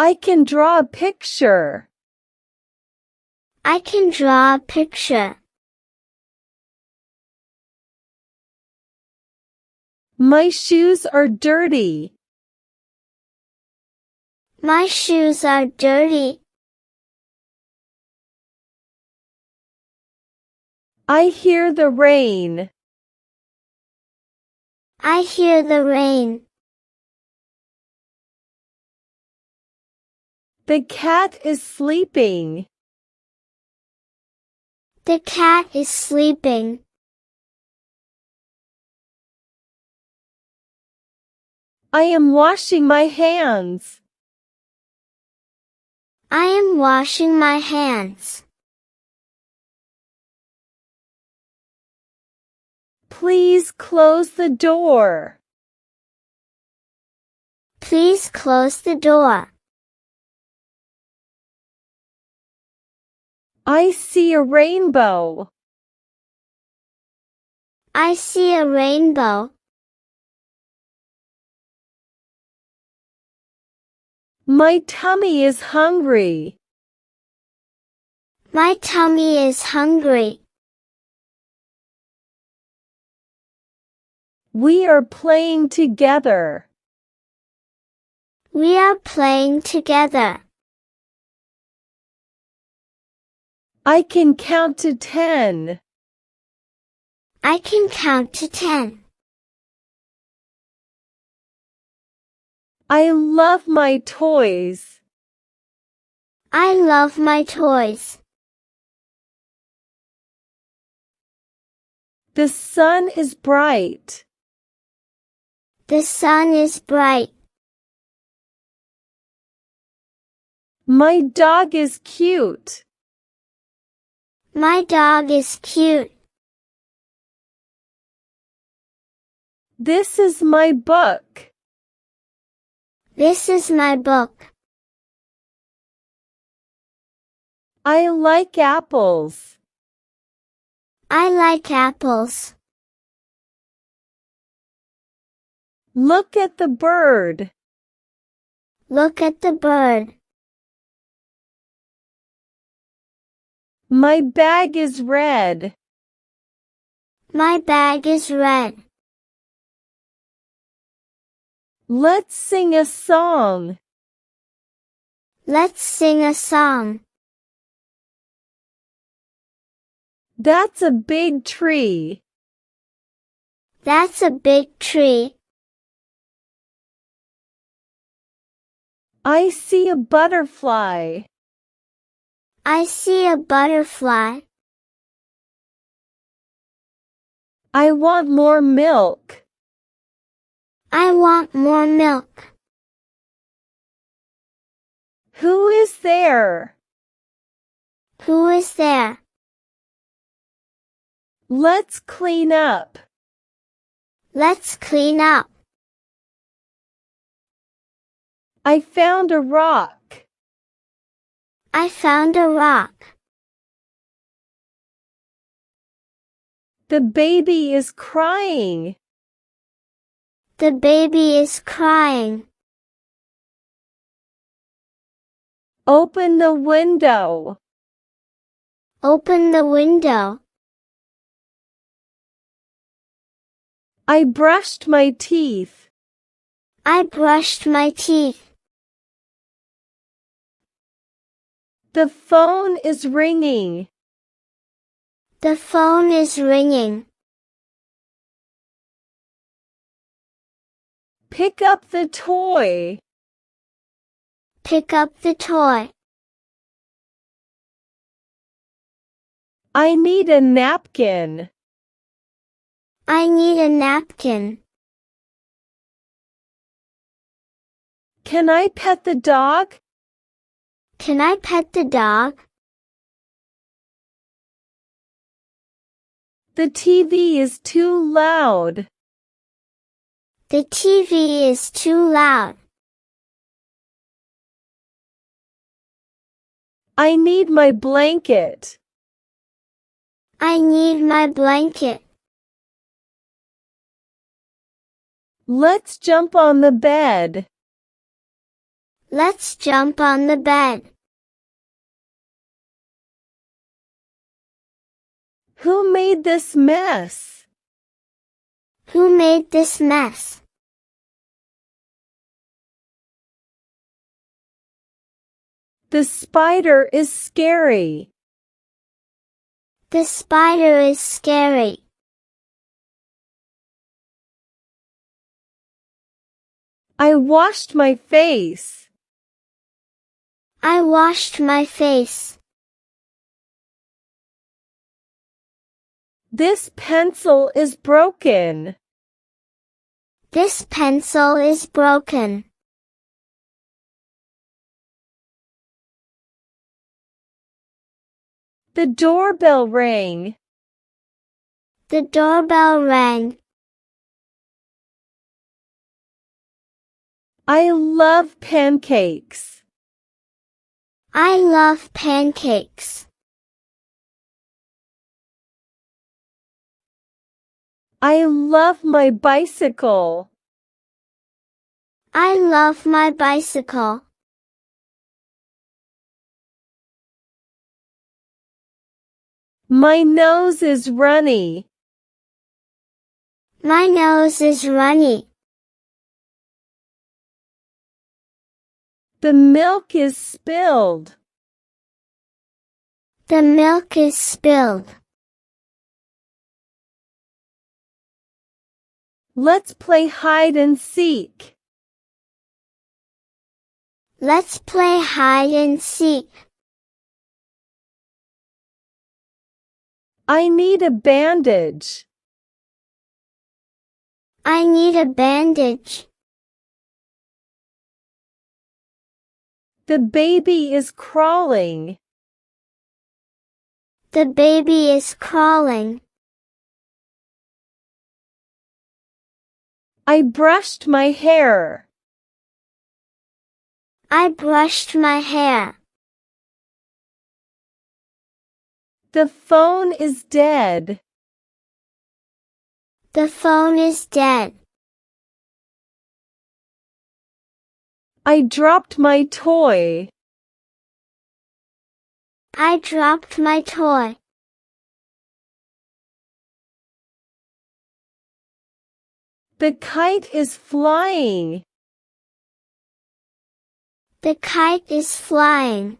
I can draw a picture. I can draw a picture. My shoes are dirty. My shoes are dirty. I hear the rain. I hear the rain. The cat is sleeping. The cat is sleeping. I am washing my hands. I am washing my hands. Please close the door. Please close the door. I see a rainbow. I see a rainbow. My tummy is hungry. My tummy is hungry. We are playing together. We are playing together. I can count to 10. I can count to 10. I love my toys. I love my toys. The sun is bright. The sun is bright. My dog is cute. My dog is cute. This is my book. This is my book. I like apples. I like apples. Look at the bird. Look at the bird. My bag is red. My bag is red. Let's sing a song. Let's sing a song. That's a big tree. That's a big tree. I see a butterfly. I see a butterfly. I want more milk. I want more milk. Who is there? Who is there? Let's clean up. Let's clean up. I found a rock. I found a rock. The baby is crying. The baby is crying. Open the window. Open the window. I brushed my teeth. I brushed my teeth. The phone is ringing. The phone is ringing. Pick up the toy. Pick up the toy. I need a napkin. I need a napkin. Can I pet the dog? Can I pet the dog? The TV is too loud. The TV is too loud. I need my blanket. I need my blanket. Let's jump on the bed. Let's jump on the bed. Who made this mess? Who made this mess? The spider is scary. The spider is scary. I washed my face. I washed my face. This pencil is broken. This pencil is broken. The doorbell rang. The doorbell rang. I love pancakes. I love pancakes. I love my bicycle. I love my bicycle. My nose is runny. My nose is runny. The milk is spilled. The milk is spilled. Let's play hide and seek. Let's play hide and seek. I need a bandage. I need a bandage. The baby is crawling. The baby is crawling. I brushed my hair. I brushed my hair. The phone is dead. The phone is dead. I dropped my toy. I dropped my toy. The kite is flying. The kite is flying.